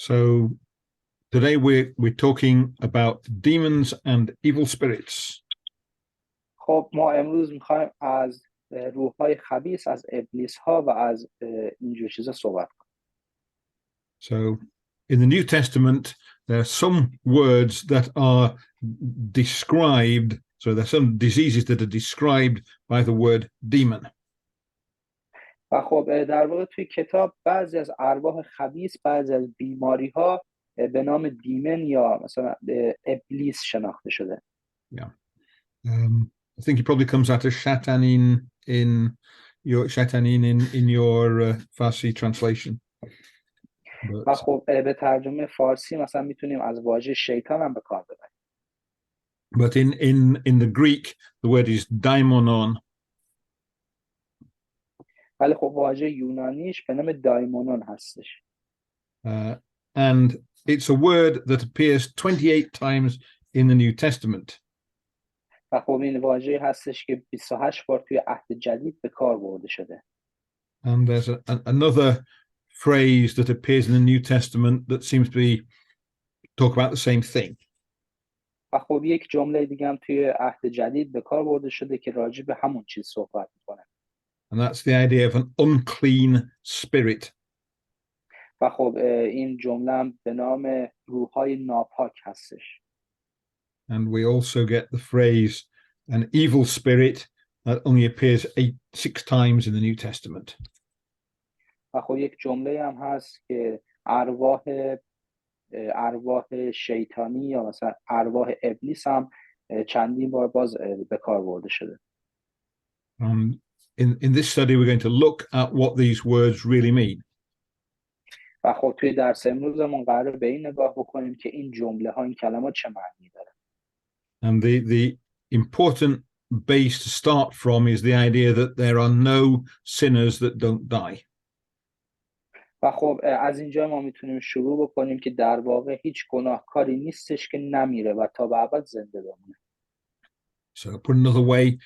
So today we're talking about demons and evil spirits. خب ما امروز میخوایم از روح‌های خبیث، از ابلیس‌ها و از اینجور چیزا صحبت کنیم. So in the New Testament there are some words that are described, so there are some diseases that are described by the word demon. و خب در واقع توی کتاب بعضی از ارواح خبیث، بعضی از بیماری‌ها به نام دیمن یا مثلا ابلیس شناخته شده. Yeah. I think it probably comes out of Shatanin in your Farsi translation. و خب به ترجمه فارسی مثلا میتونیم از واژه شیطان هم به کار ببریم. But in the Greek the word is daimonon. ولی خب واژه یونانیش به نام دایمونون هستش. And it's a word that appears 28 times in the New Testament. و خب این واژه هستش که 28 بار توی عهد جدید به کار برده شده. And there's another phrase that appears in the New Testament that seems to be talk about the same thing. و خب یک جمله دیگه هم توی عهد جدید به کار برده شده که راجع به همون چیز صحبت میکنه. And that's the idea of an unclean spirit. و خب این جمله هم به نام روح‌های ناپاک هستش. And we also get the phrase an evil spirit that only appears 6 times in the New Testament. و خب یک جمله هم هست که ارواح شیطانی یا مثلا ارواح ابلیس هم چندین بار باز به کار برده شده. In this study we're going to look at what these words really mean. و خب توی درس امروزمون قراره به این نگاه بکنیم که این جمله ها، این کلمات چه معنی داره. And the important base to start from is the idea that there are no sinners that don't die. و خب از اینجا ما میتونیم شروع بکنیم که در واقع هیچ گناهکاری نیستش که نمیره و تا به ابد زنده بمونه. So put another way,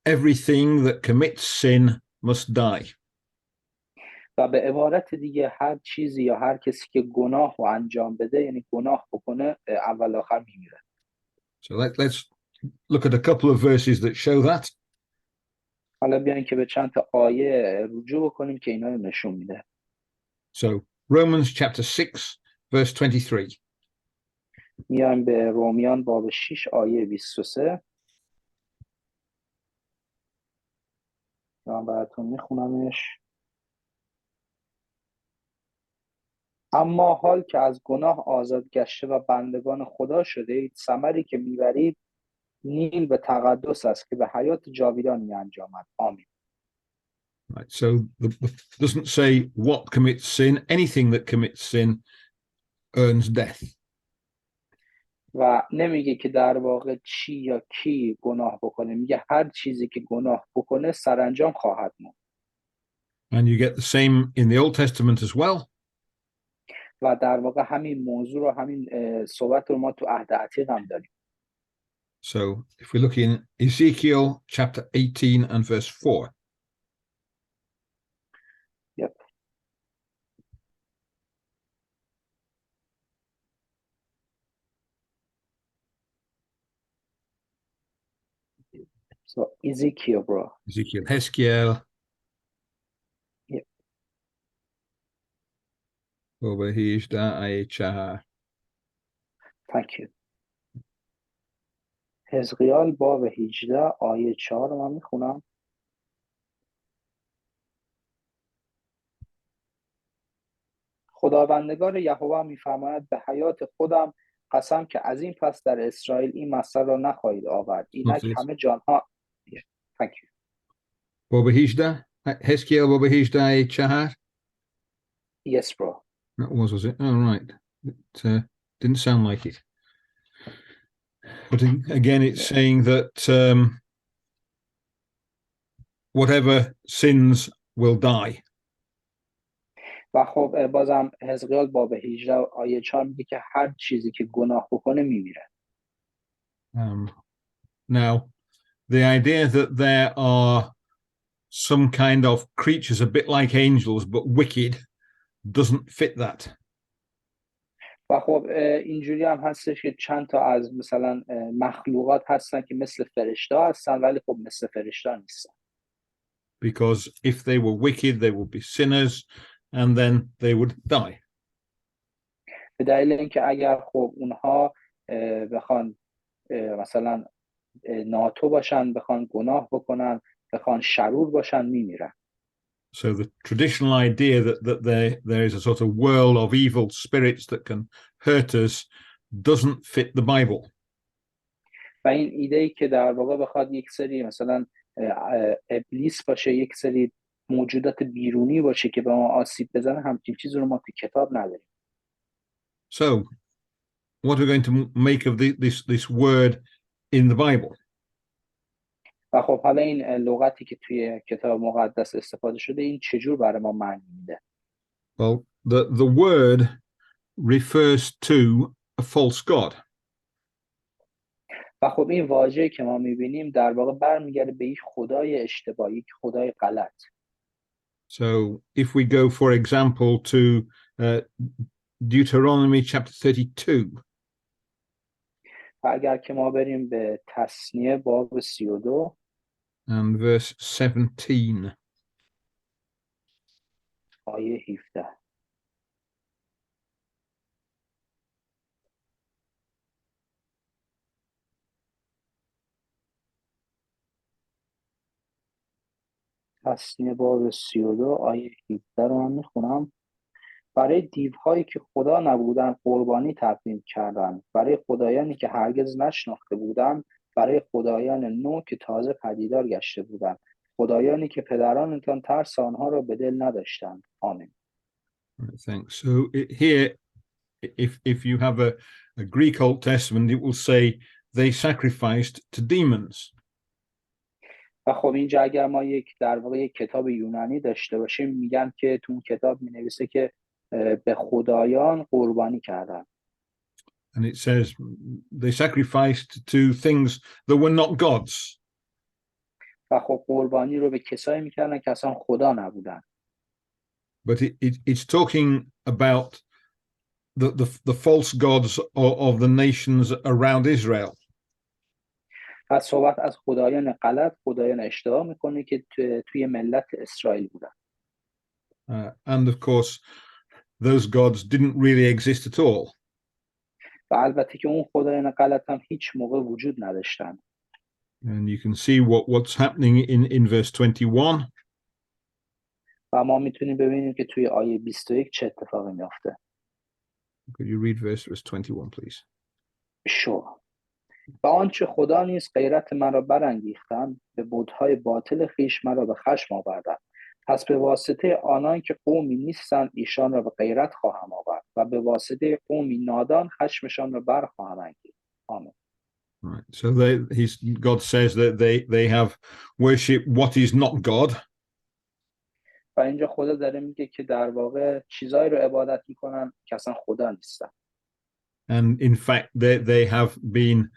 everything that commits sin must die. و به عبارت دیگه هر چیزی یا هر کسی که گناه رو انجام بده، یعنی گناه بکنه، اول آخر میمیره. So let's look at a couple of verses that show that. حالا بیاین که به چند تا آیه رجوع بکنیم که اینا رو نشون میده. So Romans chapter 6 verse 23. میایم به رومیان باب 6 آیه 23. من براتون میخونمش. اما حال که از گناه آزاد گشته و بندگان خدا شده اید، ثمری که میبرید نیل به تقدس است که به حیات جاویدانی انجامد. آمین. Right, so it doesn't say what commits sin. Anything that commits sin earns death. و nemiगे که در واقع چی یا کی گناه بکنه، میگه هر چیزی که گناه بکنه سرانجام خواهد مرد. And you get the same in the Old Testament as well. و در واقع همین موضوع رو، همین صحبت رو ما تو عهد عتیق هم داریم. So if we look in Ezekiel chapter 18 and verse 4. Yep. So Ezekiel, bro. Ezekiel. Yep. Thank you. حزقیال باب 18 آیه 4 رو من میخونم. خداوندگار یهوه میفرماید به حیات خودم قسم که از این پس در اسرائیل این مسئله را نخواهید آورد. اینک همه جانها. Thank you. باب 18 حزقیال باب 18 آیه 4. Yes, bro. That was it? Oh, right. It didn't sound like it. But again, it's saying that whatever sins will die. و خب بازم حزقیال باب 18 آیه 4 میگه که هر چیزی که گناه بکنه میمیره. Now, the idea that there are some kind of creatures a bit like angels but wicked doesn't fit that. و خب اینجوری هم هستش که چند تا از مثلا مخلوقات هستن که مثل فرشته هستن ولی خب مثل فرشته نیستن. Because if they were wicked, they would be sinners and then they would die. به دلیل اینکه اگر خب اونها بخوان مثلا ناتو باشن، بخوان گناه بکنن، بخوان شرور باشن، میمیرن. So the traditional idea that there is a sort of world of evil spirits that can hurt us doesn't fit the Bible. و این ایده ای که در واقع بخواد یک سری مثلا ابلیس باشه، یک سری موجودات بیرونی باشه که به ما آسیب بزنه، همچین چیزی رو ما تو کتاب نداریم. So what are we going to make of this word in the Bible? و خب حالا این لغتی که توی کتاب مقدس استفاده شده این چجور برای ما معنی میده؟ Well, the word refers to a false god. و خب این واژه‌ای که ما میبینیم در واقع برمیگرده به یک خدای اشتباهی، یک خدای غلط. So if we go, for example, to Deuteronomy chapter 32. و اگر که ما بریم به تثنیه باب 32 and verse 17. آیه 17. تثنیه باب 32 آیه 17 رو من میخونم. برای دیوهایی که خدا نبودن قربانی تقدیم کردند، برای خدایانی که هرگز نشناخته بودند، برای خدایان نو که تازه پدیدار گشته بودند، خدایانی که پدرانتان ترس آنها را به دل نداشتند. آمین. Thanks. So here, if you have a Greek Old Testament, it will say they sacrificed to demons. و خب اینجا اگر ما در واقع یک کتاب یونانی داشته باشیم، میگن که تو اون کتاب مینویسه که به خدایان قربانی کردن. And it says they sacrificed to things that were not gods. و خب قربانی رو به کسایی میکردن که اصلا خدا نبودن. But it's talking about the false gods of the nations around Israel. و صحبت از خدایان غلط، خدایان اشتباه میکنه که توی ملت اسرائیل بودن. And of course, those gods didn't really exist at all. و البته که اون خدایان غلط هم هیچ موقع وجود نداشتن. And you can see what's happening in verse 21. و ما میتونیم ببینیم که توی آیه 21 چه اتفاقی میافته. Could you read verse 21, please? Sure. و آنچه خدا نیز غیرت مرا برانگیختند، به بت‌های باطل خویش مرا به خشم آوردند. پس به واسطه آنان که قومی نیستند ایشان را به غیرت خواهم آورد و به واسطه قومی نادان خشمشان را برخواهم انگیخت. آمین. Right. So God says that they have worshipped what is not God. و اینجا خدا داره میگه که در واقع چیزایی رو عبادت میکنن که اصلا خدا نیستن. And in fact, they have been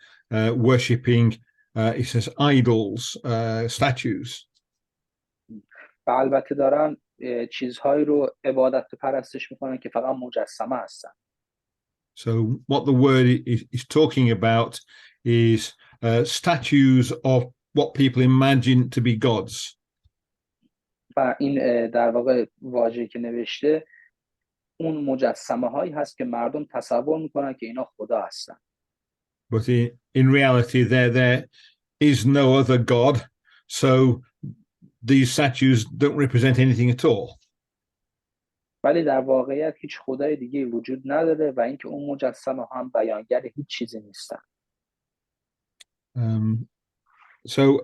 worshipping, it says, idols, statues. و البته دارن چیزهایی رو عبادت و پرستش میکنن که فقط مجسمه هستن. So what the word is talking about is statues of what people imagine to be gods. و این در واقع واژه‌ای که نوشته اون مجسمه هایی هست که مردم تصور میکنن که اینا خدا هستن. But in reality, there is no other God. So these statues don't represent anything at all. ولی در واقعیت هیچ خدای دیگه وجود نداره و اینکه اون مجسمه هم بیانگر هیچ چیزی نیستن. So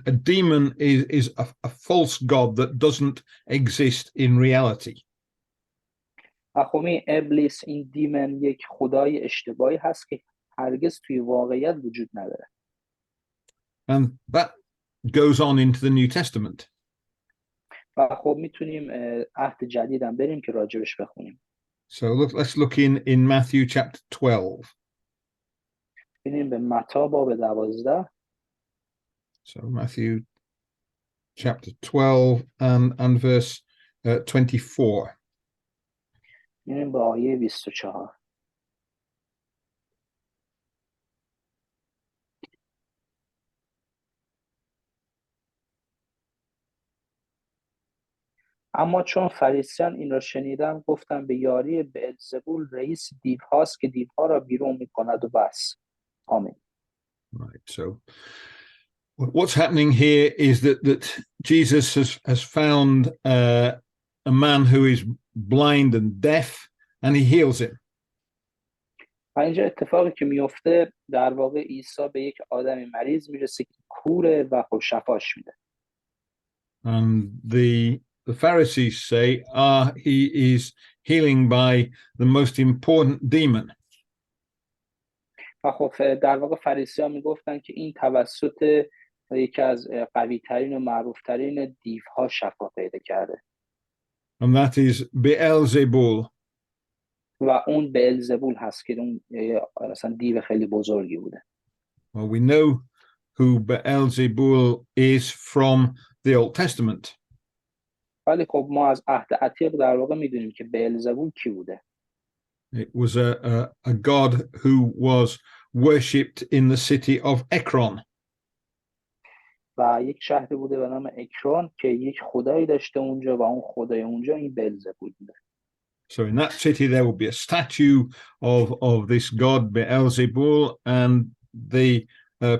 a demon is a false god that doesn't exist in reality. خب این ابلیس، این دیمن، یک خدای اشتباهی هست که هرگز توی واقعیت وجود نداره. And that goes on into the New Testament. و خب میتونیم عهد جدید هم بریم که راجبش بخونیم. So let's look in Matthew chapter 12. بریم به متی باب 12. So Matthew chapter 12 and verse 24. بریم به آیه 24. اما چون فریسیان این را شنیدن گفتن به یاری بئلزبول رئیس دیوهاست که دیوها را بیرون میکند و بس. آمین. Right. So what's happening here is that Jesus has found a man who is blind and deaf, and he heals him. و اینجا اتفاقی که میفته در واقع عیسی به یک آدمی مریض میرسه که کوره و خب شفاش میده. And the Pharisees say, he is healing by the most important demon. و خب در واقع فریسیان میگفتن که این توسط یکی از قوی ترین و معروف ترین دیوها شفا پیدا کرده. And that is Beelzebul. و اون بئلزبول هست که اون مثلا دیو خیلی بزرگی بوده. Well, we know who Beelzebul is from the Old Testament. ولی خب ما از عهد عتیق در واقع میدونیم که بئلزبول کی بوده. It was a god who was worshipped in the city of Ekron. و یک شهری بوده به نام اکرون که یک خدایی داشته اونجا و اون خدای اونجا این بئلزبول بوده. So in that city there will be a statue of this god Beelzebul, and the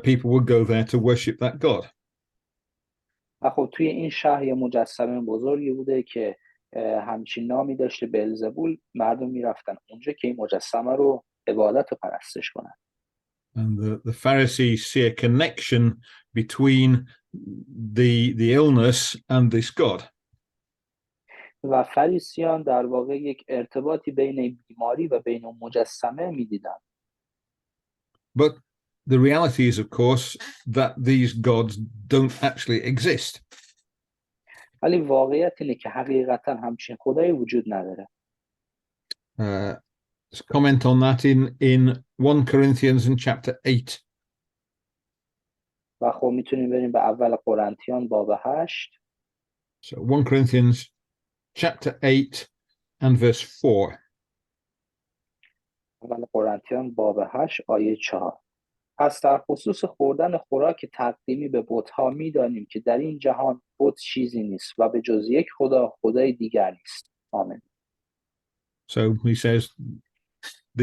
people would go there to worship that god. و خب توی این شهر یه مجسمه بزرگی بوده که همچین نامی داشته بئلزبول. مردم میرفتن اونجا که این مجسمه رو عبادت و پرستش کنن. And the Pharisees see a connection between the illness and this god. و فریسیان در واقع یک ارتباطی بین بیماری و بین اون مجسمه میدیدن. But the reality is, of course, that these gods don't actually exist. ولی واقعیت اینه که حقیقتا همچین خدایی وجود نداره. Let's comment on that in 1 Corinthians in chapter 8. و خب میتونیم بریم به اول قرنتیان باب 8. So 1 Corinthians chapter 8 and verse 4. اول قرنتیان باب 8 آیه 4. پس در خصوص خوردن خوراک تقدیمی به بت‌ها می‌دانیم که در این جهان بت چیزی نیست و به جز یک خدا خدای دیگر نیست. آمین. So he says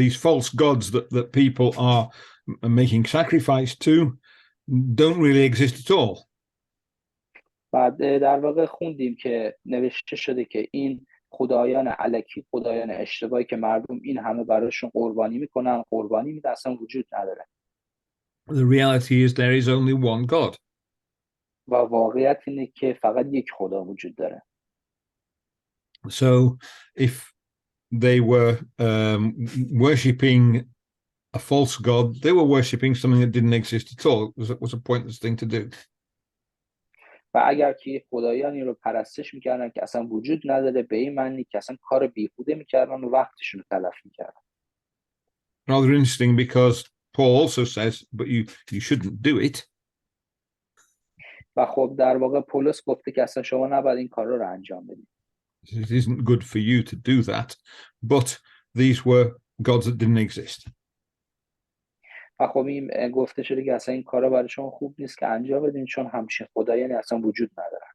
these false gods that people are making sacrifice to don't really exist at all. بعد در واقع خوندیم که نوشته شده که این خدایان الکی، خدایان اشتباهی که مردم این همه براشون قربانی میکنن، قربانی میدن، اصلا وجود نداره. The reality is there is only one God. و واقعیت اینه که فقط یک خدا وجود داره. So if they were worshipping a false god, they were worshipping something that didn't exist at all. It was a pointless thing to do. و اگر که خدایانی رو پرستش میکردن که اصلا وجود نداره، به این معنی که اصلا کار بیهوده میکردن و وقتشون رو تلف میکردن. Rather interesting, because Paul also says, but you shouldn't do it. و خب در واقع پولس گفته که اصلا شما نباید این کار رو انجام بدید. It isn't good for you to do that, but these were gods that didn't exist. و خب این گفته شده که اصلا این کارا برای شما خوب نیست که انجام بدین، چون همچین خدایانی اصلا وجود ندارن.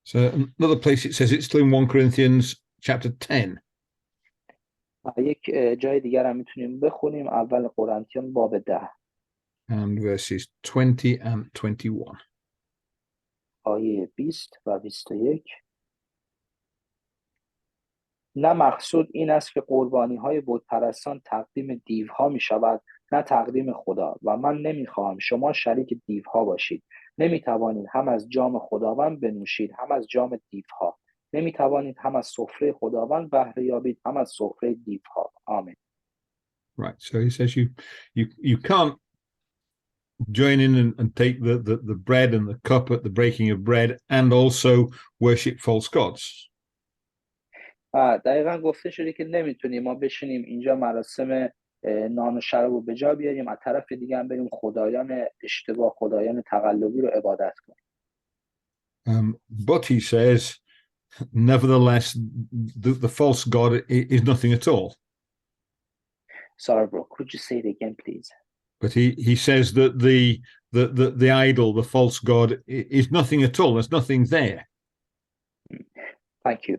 So another place it says it's still in 1 Corinthians chapter 10. یک جای دیگر هم میتونیم بخونیم، اول قرنتیان باب 10 and verses 20 and 21. آیه 20 و 21. نه مقصود این است که قربانی های بت پرستان تقدیم دیوها می شود، نه تقدیم خدا. و من نمیخواهم شما شریک دیوها باشید. نمیتوانید هم از جام خداوند بنوشید هم از جام دیوها. نمیتوانید هم از سفره خداوند بهره یابید هم از سفره دیوها. آمین. Right. So he says you can't join in and take the bread and the cup at the breaking of bread and also worship false gods. دقیقا گفته شده که نمیتونیم ما بشینیم اینجا مراسم نان و شراب رو به جا بیاریم، از طرف دیگه هم بریم خدایان اشتباه، خدایان تقلبی رو عبادت کنیم. But he says, nevertheless, the false god is nothing at all. Sorry, bro. Could you say it again, please? But he says that the idol, the false god, is nothing at all. There's nothing there. Thank you.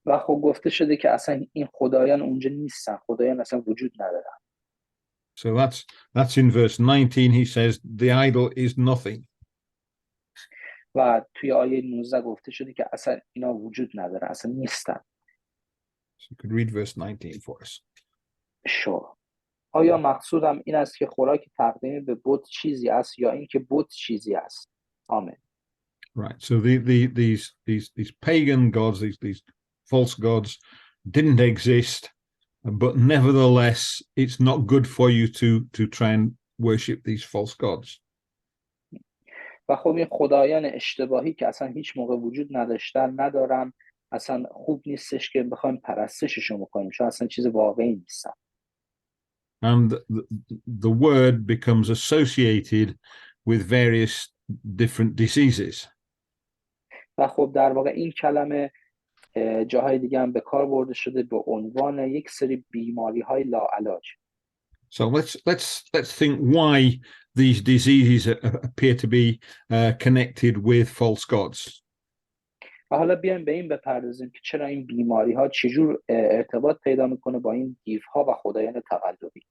و خب گفته شده که اصلا این خدایان اونجا نیستن، خدایان اصلا وجود ندارن. So that's in verse 19. He says the idol is nothing. و توی آیه 19 گفته شده که اصلا اینا وجود ندارن، اصلا نیستن. So you could read verse 19 for us. شو. آیا مقصودم این است که خوراک تقدیمی به بت چیزی است یا اینکه بت چیزی است؟ آمین. Right. So these pagan gods, these false gods, didn't exist, but nevertheless, it's not good for you to try and worship these false gods. و خب این خدایان اشتباهی که اصلا هیچ موقع وجود نداشتن، ندارن، اصلا خوب نیستش که بخوایم پرستششون بکنیم، چون اصلا چیز واقعی نیستن. And the word becomes associated with various different diseases. و خب در واقع این کلمه جاهای دیگه هم به کار برده شده به عنوان یک سری بیماری های لاعلاج. So let's think why these diseases appear to be connected with false gods. و حالا بیایم به این بپردازیم که چرا این بیماری ها چجور ارتباط پیدا میکنه با این دیوها و خدایان تقلبی.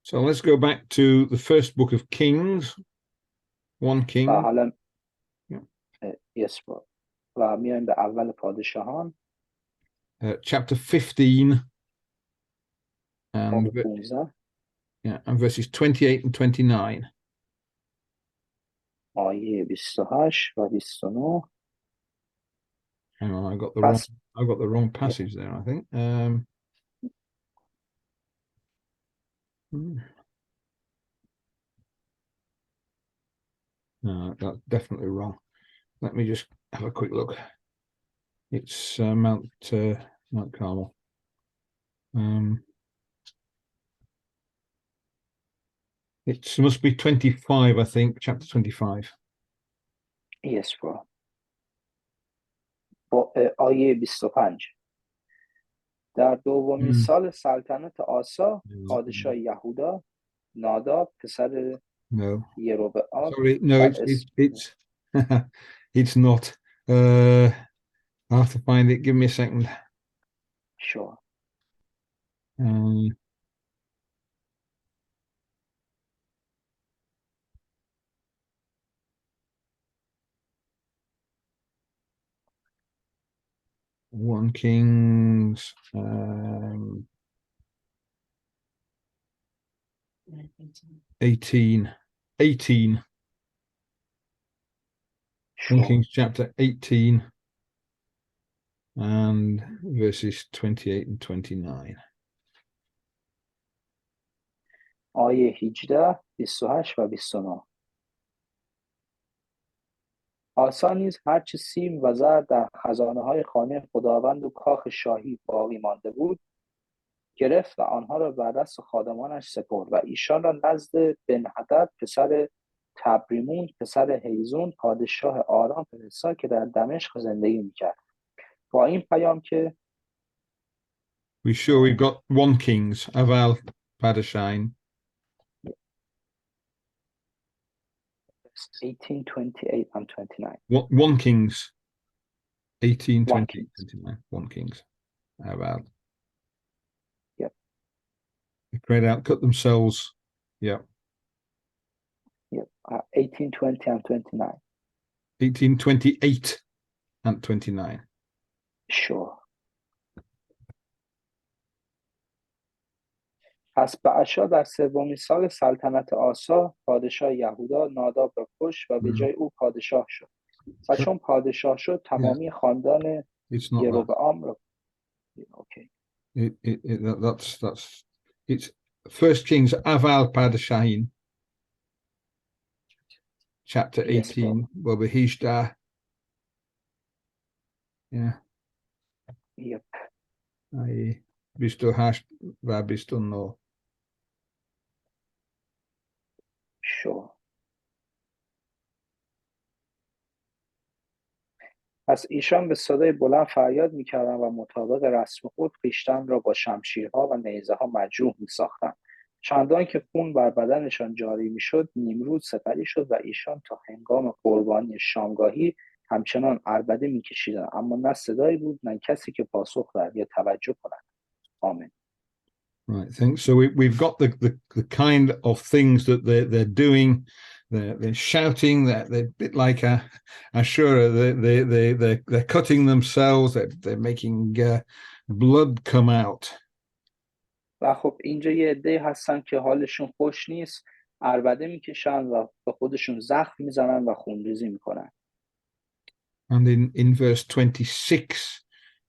So let's go back to the first book of Kings, 1 King. و حالا و میایم به اول پادشاهان chapter 15 and, and verses 28 and 29. آیه 28 و 29. Hang on, I got the wrong passage there, I think. No, that's definitely wrong. Let me just have a quick look. It's Mount Carmel. It must be 25, I think, chapter 25. Yes, bro. آیه 25. در دومین سال سلطنت آسا پادشاه یهودا ناداب پسر یروبعام. Sorry, no, it's it's not. I have to find it. Give me a second. Sure. 1 Kings 18. Sure. 1 Kings chapter 18 and verses 28 and 29. آیه 18 28 و 29. آسا نیز هرچه سیم و زر در خزانه های خانه خداوند و کاخ شاهی باقی مانده بود گرفت و آنها را بر دست خادمانش سپرد و ایشان را نزد بنحدد پسر تبریمون پسر هیزون پادشاه آرام فرستاد که در دمشق زندگی میکرد. با این پیام که We sure we've got 1 Kings Aval Padashain 18, 28 and 29. 1 Kings 18, 28, 29. 1 Kings Aval. Yep. They cried out, cut themselves. Yep. 18, 20 and 29. 18, 28 and 29. Sure. پس بعشا در سومین سال سلطنت آسا پادشاه یهودا ناداب را کشت و به جای او پادشاه شد و چون پادشاه شد تمامی خاندان یروبعام را Okay. That's it's First Kings Aval Padashain chapter 18 Wabahishda. Yeah. Yep. I bisto hash va bisto no. Sure. پس ایشان به صدای بلند فریاد میکردند و مطابق رسم خود خویشتن را با شمشیرها و نیزه ها مجروح میساختند. چندان که خون بر بدنشان جاری میشد نیمروز سپری شد و ایشان تا هنگام قربانی شامگاهی همچنان عربده میکشیدند، اما نه صدایی بود نه کسی که پاسخ دهد یا توجه کند. آمین. Right, thanks. So we've got the kind of things that they're doing. They're shouting. They're a bit like Ashura. They're cutting themselves. They're making blood come out. و خب اینجا یه عده‌ای هستن که حالشون خوش نیست، عربده میکشن و به خودشون زخم میزنن و خونریزی میکنن. And in verse 26,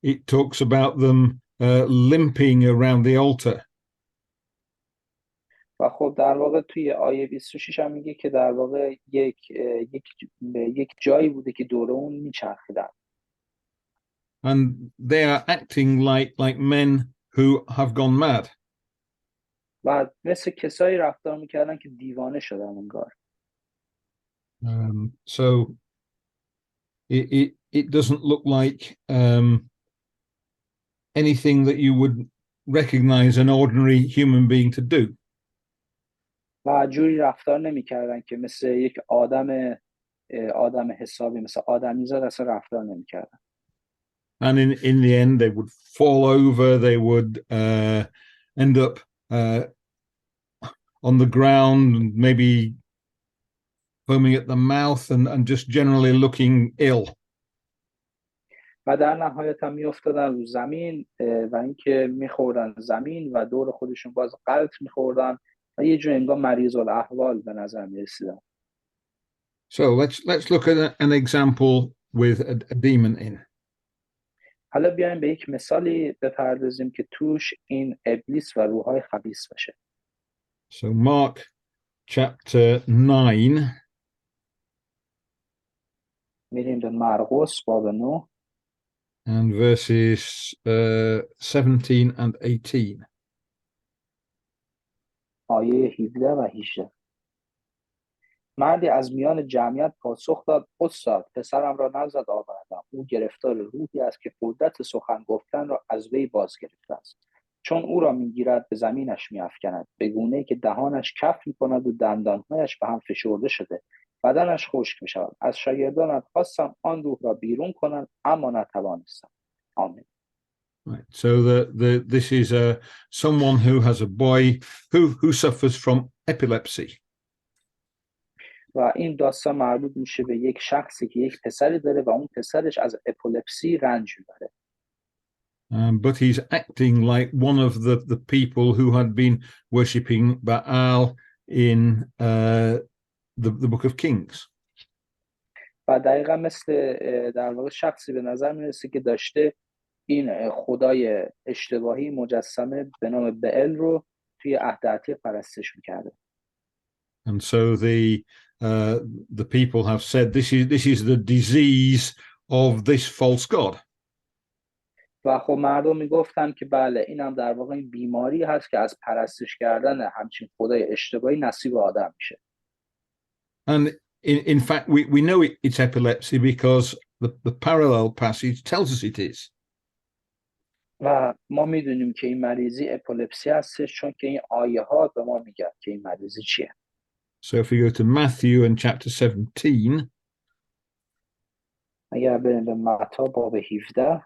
it talks about them limping around the altar. و خب در واقع توی آیه 26 هم میگه که در واقع یک جایی بوده که دور اون میچرخیدن. And they are acting like men who have gone mad. و مثل کسایی رفتار میکردن که دیوانه شدن انگار. So it doesn't look like anything that you would recognize an ordinary human being to do. و جوری رفتار نمیکردن که مثل یک آدم حسابی، مثل آدمیزاد اصلا رفتار نمیکردن. And in the end, they would fall over. They would end up on the ground, maybe foaming at the mouth and just generally looking ill. و در نهایت هم میافتادن رو زمین و اینکه میخوردن زمین و دور خودشون باز غلط میخوردن و یه جور انگار مریض الاحوال به نظر میرسیدن. So let's look at an example with a demon in. حالا بیایم به یک مثالی بپردازیم که توش این ابلیس و روح‌های خبیث باشه. So Mark chapter 9. میریم به مرقس باب 9 and verses 17 and 18. آیه 17 و 18. مردی از میان جمعیت پاسخ داد: استاد، پسرم را نزد آوردم. او گرفتار روحی است که قدرت سخن گفتن را از وی باز گرفته است. چون او را میگیرد به زمینش میافکند، به گونه‌ای که دهانش کف میکند و دندانهایش به هم فشرده شده، بدنش خشک میشود. از شاگردانت خواستم آن روح را بیرون کنند، اما نتوانستم. آمین. Right. So this is someone who has a boy who suffers from epilepsy. و این داستان مربوط میشه به یک شخصی که یک پسری داره و اون پسرش از اپیلپسی رنج میبره. But he's acting like one of the people who had been worshipping Baal in the book of Kings. و دقیقا مثل در واقع شخصی به نظر میرسه که داشته این خدای اشتباهی مجسمه به نام بعل رو توی عهد عتیق پرستش میکرده. And so the people have said this is the disease of this false god. و خب مردم میگفتن که بله، این هم در واقع این بیماری هست که از پرستش کردن همچین خدای اشتباهی نصیب آدم میشه. And in fact we know it's epilepsy because the parallel passage tells us it is. و ما میدونیم که این مریضی اپیلپسی هستش، چون که این آیه ها به ما میگن که این مریضی چیه. So if we go to Matthew and chapter 17, اگر بریم به متی باب 17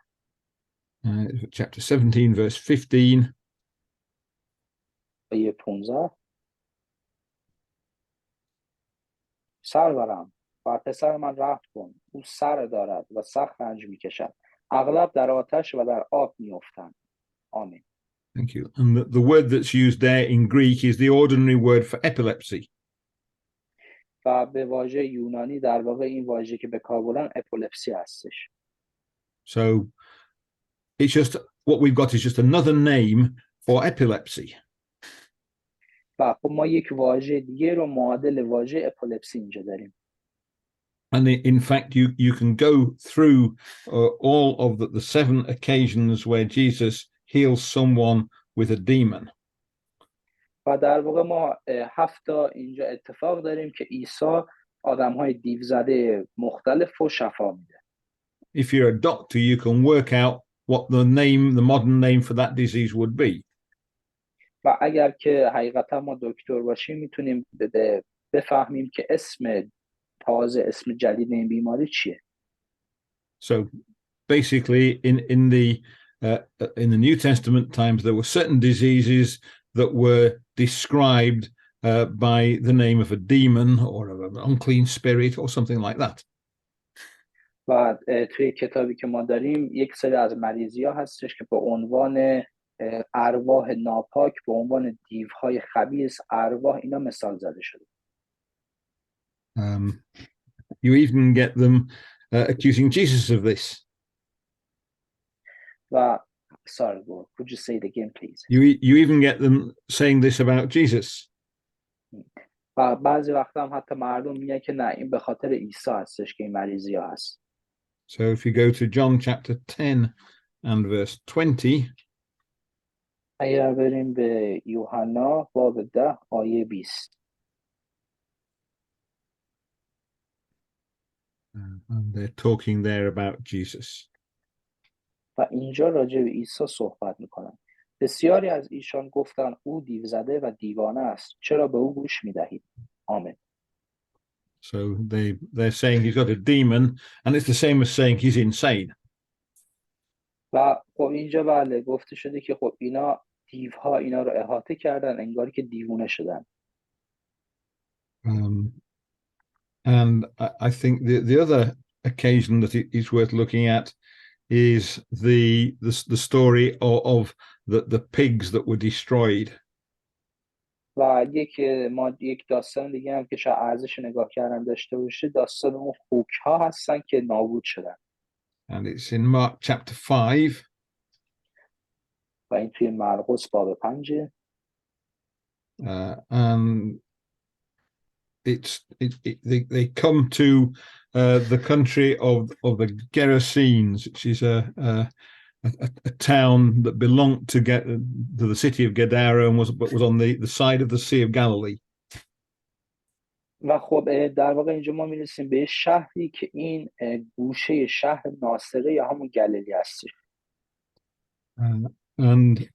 chapter 17 verse 15, آیه 15: سرورم و پسر من رحم کن، او سر دارد و سخت رنج میکشد، اغلب در آتش و در آب میافتند. آمین. Thank you. And the word that's used there in Greek is the ordinary word for epilepsy. و به واژه یونانی در واقع این واژه که به کار بردن اپیلپسی هستش. So it's just what we've got is just another name for epilepsy. و خب ما یک واژه دیگه رو معادل واژه اپیلپسی اینجا داریم. And in fact, you can go through all of the 7 occasions where Jesus heals someone with a demon. و در واقع ما 7 تا اینجا اتفاق داریم که عیسی آدم‌های دیو زده مختلف رو شفا میده. If you're a doctor, you can work out what the modern name for that disease would be. و اگر که حقیقتا ما دکتر باشیم میتونیم بفهمیم که اسم تازه، اسم جدید این بیماری چیه. So basically, in the New Testament times, there were certain diseases that were described by the name of a demon or an unclean spirit or something like that. و توی کتابی که ما داریم یک سری از مریضی‌ها هستش که به عنوان ارواح ناپاک، به عنوان دیوهای خبیث، ارواح، اینا مثال زده شده. You even get them accusing Jesus of this. و sorry, could you say it again, please? You even get them saying this about Jesus. و بعضی وقتا هم حتی مردم میگن که نه، این به خاطر عیسی هستش که این مریضی‌ها هست. So if you go to John chapter 10 and verse 20, اگر بریم به یوحنا باب 10 آیه 20. and they're talking there about Jesus. و اینجا راجع به عیسی صحبت میکنن. بسیاری از ایشان گفتن او دیو زده و دیوانه است، چرا به او گوش میدهید؟ آمین. So they're saying he's got a demon, and it's the same as saying he's insane. و خب اینجا بله گفته شده که خب اینا دیوها اینا رو احاطه کردن، انگاری که دیوونه شدن. And I think the other occasion that is worth looking at is the story of the pigs that were destroyed. و یک داستان دیگه هم که شاید ارزش نگاه کردن داشته باشه، داستان اون خوک ها هستن که نابود شدن. And it's in Mark chapter 5. و این توی مرقس باب 5. And they come to the country of the Gerasenes, which is a town that belonged to the city of Gadara and was on the side of the Sea of Galilee. و خب در واقع اینجا ما میرسیم به شهری که این گوشه شهر ناصره یا همون گلیلی هستش. And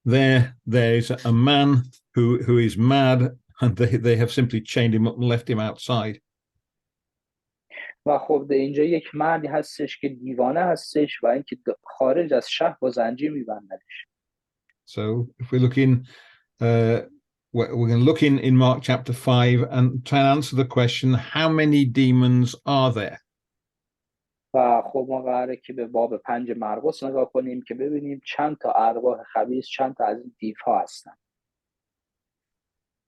there's a man who is mad, and they have simply chained him up and left him outside. و خب اینجا یک مردی هستش که دیوانه هستش و اینکه خارج از شهر با زنجیر میبندنش. So if we look in, we're going to look in Mark chapter 5 and try and answer the question, how many demons are there? و خب ما قراره که به باب 5 مرقس نگاه کنیم که ببینیم چند تا ارواح خبیث، چند تا از این دیوها هستن.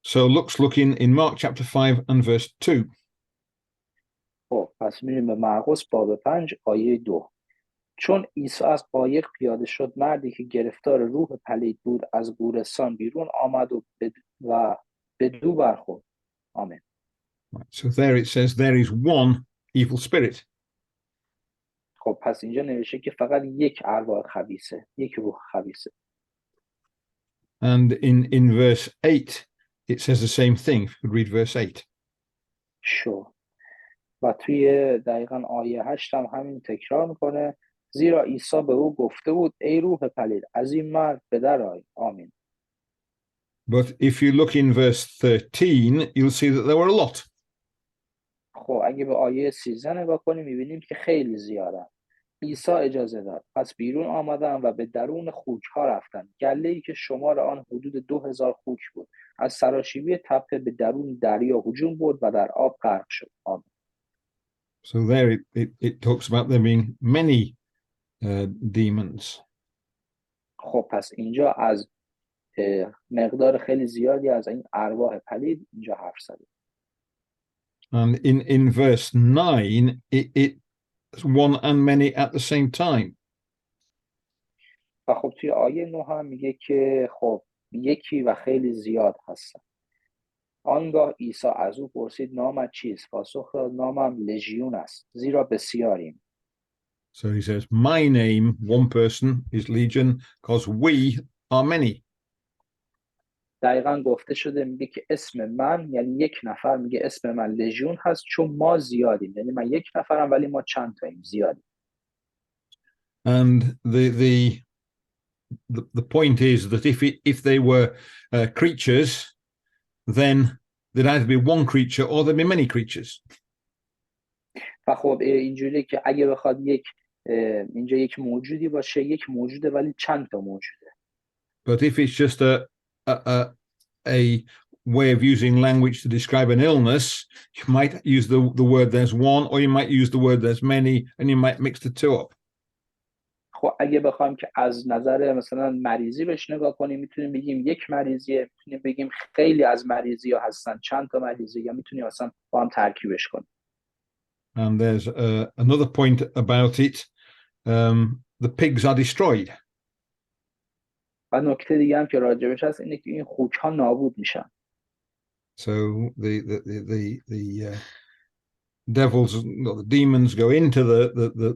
So let's look in Mark chapter 5 and verse 2. خب پس میریم به مرقس باب 5 آیه 2. چون عیسی از قایق پیاده شد، مردی که گرفتار روح پلید بود از گورستان بیرون آمد و بدو برخورد. آمین. So there it says there is one evil spirit. خب پس اینجا نوشته که فقط یک ارواح خبیثه، یک روح خبیثه. And in verse 8 it says the same thing. If you read verse 8. شو. و توی دقیقاً آیه 8 هم همین تکرار میکنه، زیرا عیسی به او گفته بود ای روح پلید از این مرد به در آی. آمین. But if you look in verse 13 you'll see that there were a lot. خب اگه به آیه 13 نگاه کنیم میبینیم که خیلی زیادن. عیسی اجازه داد، پس بیرون آمدن و به درون خوک ها رفتن، گله‌ای که شمار آن حدود 2000 خوک بود، از سراشیبی تپه به درون دریا هجوم برد و در آب غرق شد. آمین. So there it talks about there being many demons. خب پس اینجا از مقدار خیلی زیادی از این ارواح پلید اینجا حرف زده. And in verse 9 it's one and many at the same time. و خب توی آیه 9 هم میگه که خب یکی و خیلی زیاد هستن. آنگاه عیسی از او پرسید نامت چیست؟ پاسخ داد نامم لژیون است، زیرا بسیاریم. So he says, my name, one person, is Legion, because we are many. دقیقاً گفته شده میگه که اسم من، یعنی یک نفر، میگه اسم من لژیون هست چون ما زیادیم، یعنی من یک نفرم ولی ما چند تاییم، زیادیم. And the point is that if they were creatures, then there'd either be one creature or there'd be many creatures. و خب اینجوریه که اگه بخواد اینجا یک موجودی باشه، یک موجوده ولی چند تا موجوده. But if it's just a way of using language to describe an illness, you might use the word there's one, or you might use the word there's many, and you might mix the two up. خب اگه بخوایم که از نظر مثلا مریضی بهش نگاه کنیم، میتونیم بگیم یک مریضیه، میتونیم بگیم خیلی از مریضی ها هستن، چند تا مریضی، یا میتونیم اصلا با هم ترکیبش کنیم. And there's another point about it. The pigs are destroyed. و نکته دیگه هم که راجبش هست اینه که این خوک ها نابود میشن. So the devils, the demons go into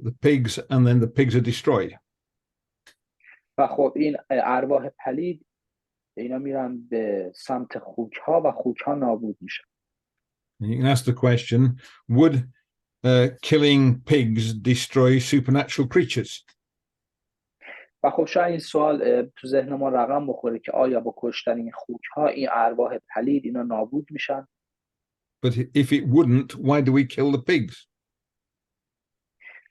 the pigs, and then the pigs are destroyed. و خب این ارواح پلید اینا میرن به سمت خوک ها و خوک ها نابود میشن. You can ask the question, would killing pigs destroy supernatural creatures? و خب شاید این سوال تو ذهن ما رقم بخوره که آیا با کشتن این خوک ها این ارواح پلید اینا نابود میشن؟ But if it wouldn't, why do we kill the pigs?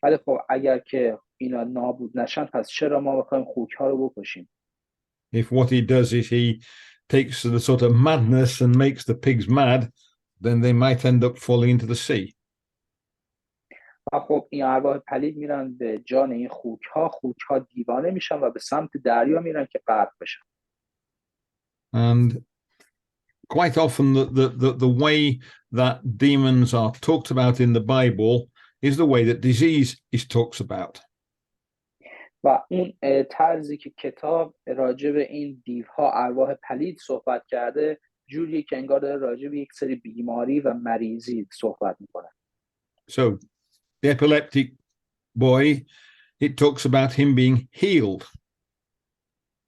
ولی خب اگر که اینا نابود نشن پس چرا ما بخوایم خوک ها رو بکشیم؟ If what he does is he takes the sort of madness and makes the pigs mad, then they might end up falling into the sea. و خب این ارواح پلید میرن به جان این خوک ها دیوانه میشن و به سمت دریا میرن که غرق بشن. And quite often the way that demons are talked about in the Bible is the way that disease is talked about. و اون طرزی که کتاب راجع به این دیوها ارواح پلید صحبت کرده جوریه که انگار داره راجع به یک سری بیماری و مریضی صحبت میکنه. So the epileptic boy, it talks about him being healed.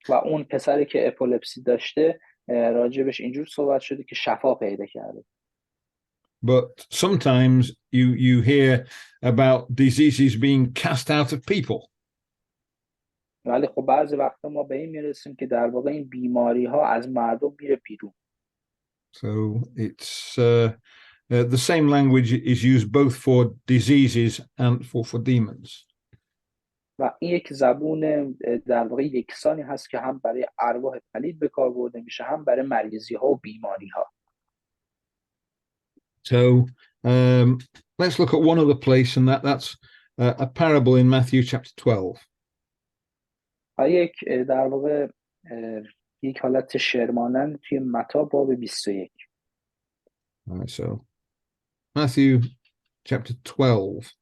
و اون پسری که اپولپسی داشته راجبش اینجور صحبت شده که شفا پیدا کرده. But sometimes you hear about diseases being cast out of people. ولی خب بعضی وقتا ما به این میرسیم که در واقع این بیماری ها از مردم میره بیرون. So it's the same language is used both for diseases and for demons. و این یک زبون در واقع یکسانی هست که هم برای ارواح پلید به کار برده میشه هم برای مریضی ها و بیماری ها. So let's look at one other place, and that's a parable in Matthew chapter 12. و یک در واقع یک حالت شعرمانند توی متی باب 21. So Matthew chapter 12,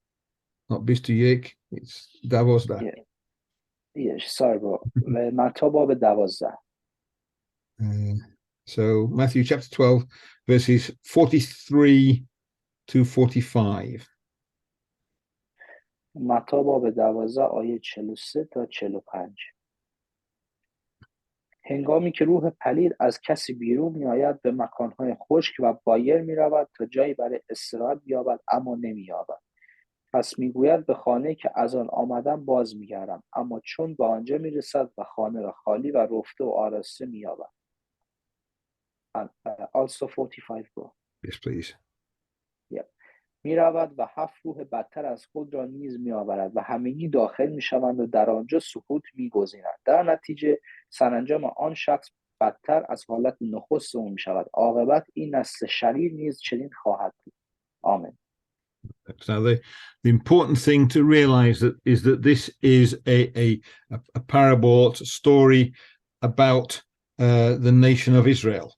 not 21, it's 12. sorry bro. متی باب 12. So Matthew chapter 12, verses 43 to 45. متی باب 12 آیه 43 تا 45. هنگامی که روح پلید از کسی بیرون می آید به مکانهای خشک و بایر می رود تا جایی برای استراحت بیابد اما نمی یابد. پس می گوید به خانه که از آن آمدم باز می گردم، اما چون به آنجا می رسد و خانه را خالی و رفته و آراسته می یابد. Also 45 bro. Yes, please. می رود و 7 روح بدتر از خود را نیز می آورد و همگی داخل می شوند و در آنجا سکوت می گزینند. در نتیجه سرانجام آن شخص بدتر از حالت نخست او می شود. عاقبت این نسل شریر نیز چنین خواهد بود. آمین. So the important thing to realize is that this is a parable, it's a story about the nation of Israel.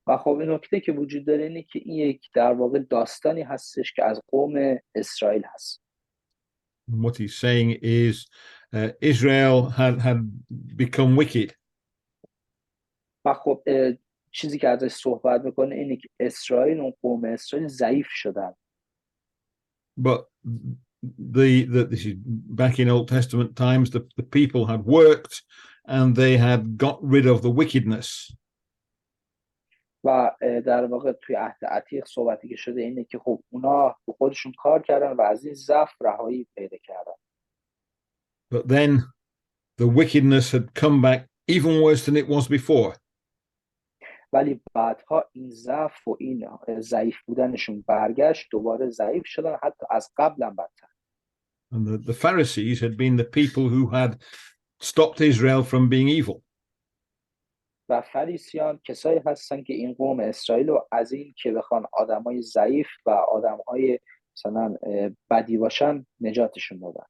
و خب این نکته که وجود داره اینه که این یک در واقع داستانی هستش که از قوم اسرائیل هست. What he's saying is Israel had become wicked. و خب چیزی که ازش صحبت میکنه اینه که اسرائیل، اون قوم اسرائیل ضعیف شدن. But this is back in Old Testament times, the people had worked and they had got rid of the wickedness. و در واقع توی عهد عتیق صحبتی که شده اینه که خب اونا به خودشون کار کردن و از این ضعف رهایی پیدا کردن. But then the wickedness had come back even worse than it was before. ولی بعدها این ضعف و این ضعیف بودنشون برگشت، دوباره ضعیف شدن، حتی از قبلا بدتر. And the Pharisees had been the people who had stopped Israel from being evil. و فریسیان کسایی هستن که این قوم اسرائیل رو از این که بخوان آدمای ضعیف و آدمای مثلا بدی باشن نجاتشون دادن.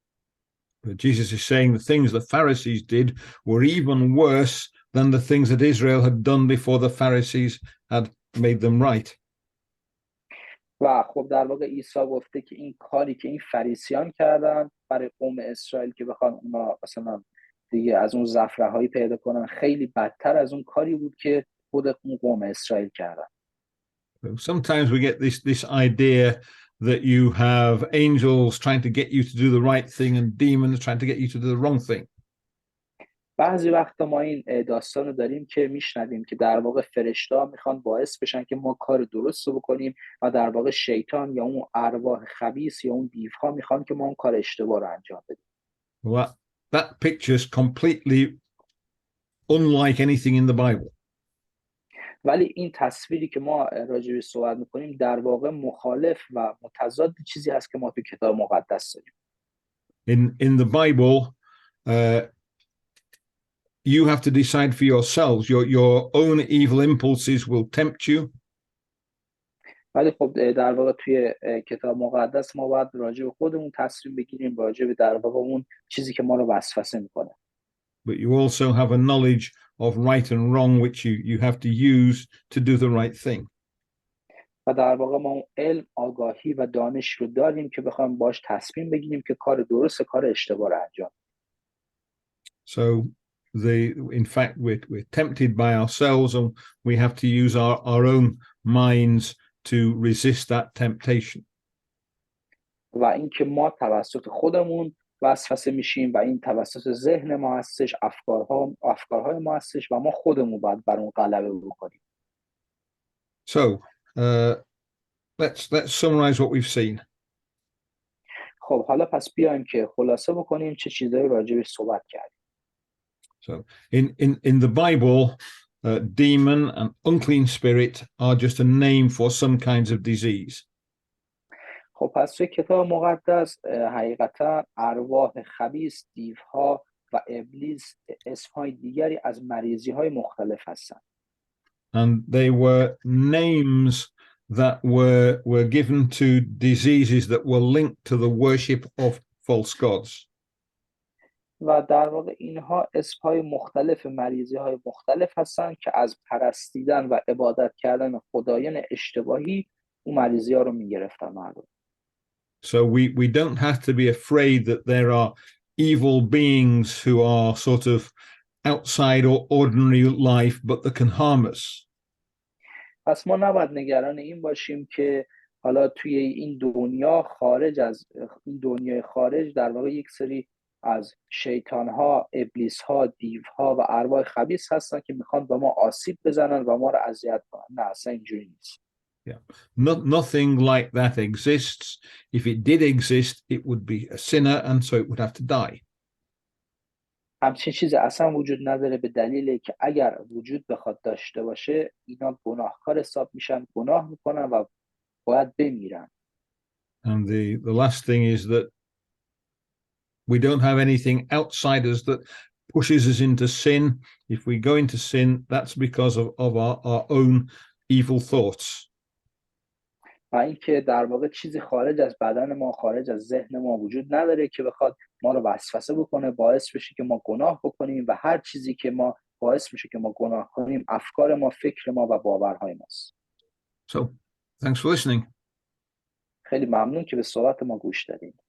But Jesus is saying the things the Pharisees did were even worse than the things that Israel had done before the Pharisees had made them right. و خب در واقع عیسی گفته که این کاری که این فریسیان کردن برای قوم اسرائیل که بخوان اونا مثلا دیگه از اون زفرهایی پیدا کنن، خیلی بدتر از اون کاری بود که خود اون قوم اسرائیل کردن. Sometimes we get this idea that you have angels trying to get you to do the right thing and demons trying to get you to do the wrong thing. بعضی وقتا ما این داستان رو داریم که میشنویم که در واقع فرشته‌ها میخوان باعث بشن که ما کار درست رو بکنیم و در واقع شیطان یا اون ارواح خبیث یا اون دیوها میخوان که ما اون کار اشتباه رو انجام بدیم. Well, that picture is completely unlike anything in the Bible. ولی این تصویری که ما راجع بهش صحبت میکنیم در واقع مخالف و متضاد چیزی هست که ما تو کتاب مقدس داریم. In the Bible, you have to decide for yourselves. Your own evil impulses will tempt you. ولی خب در واقع توی کتاب مقدس ما باید راجع به خودمون تصمیم بگیریم، راجع به در واقع اون چیزی که ما رو وسوسه میکنه. But you also have a knowledge of right and wrong, which you have to use to do the right thing. و در واقع ما اون علم، آگاهی و دانش رو داریم که بخوایم باش تصمیم بگیریم که کار درست، کار اشتباه رو انجام. So in fact, we're tempted by ourselves, and we have to use our own minds to resist that temptation. و اینکه ما توسط خودمون وسوسه میشیم و این توسط ذهن ما هستش، افکارهای ما هستش و ما خودمون باید بر اون غلبه بکنیم. So let's summarize what we've seen. خب حالا پس بیایم که خلاصه بکنیم چه چیزایی راجعش صحبت کردیم. So in the Bible, demon and unclean spirit are just a name for some kinds of disease. خب پس توی کتاب مقدس حقیقتا ارواح خبیث، دیوها و ابلیس اسمهای دیگری از مریضی‌های مختلف هستند. And they were names that were given to diseases that were linked to the worship of false gods. و در واقع اینها اسمهای مختلف مریضی‌های مختلف هستند که از پرستیدن و عبادت کردن خدایان اشتباهی اون مریضی‌ها رو می‌گرفتن مردم. So we don't have to be afraid that there are evil beings who are sort of outside or ordinary life, but that can harm us. پس ما نباید نگران این باشیم که حالا توی این دنیا خارج از این دنیای خارج در واقع یک سری از شیطانها، ابلیسها، دیوها و ارواح خبیث هستن که میخوان به ما آسیب بزنن و ما رو اذیت کنن. نه اصلا اینجوری نیست. Yeah, nothing like that exists. If it did exist, it would be a sinner, and so it would have to die. همچین چیزی اصلا وجود نداره، به دلیلی که اگر وجود بخواد داشته باشه اینا گناهکار حساب میشن، گناه میکنن و باید بمیرن. And the last thing is that we don't have anything outside us that pushes us into sin. If we go into sin, that's because of our own evil thoughts. و اینکه در واقع چیزی خارج از بدن ما، خارج از ذهن ما وجود نداره که بخواد ما رو وسوسه بکنه، باعث بشه که ما گناه بکنیم و هر چیزی که ما باعث میشه که ما گناه کنیم افکار ما، فکر ما و باورهای ماست. So, thanks for listening. خیلی ممنون که به صحبت ما گوش دادید.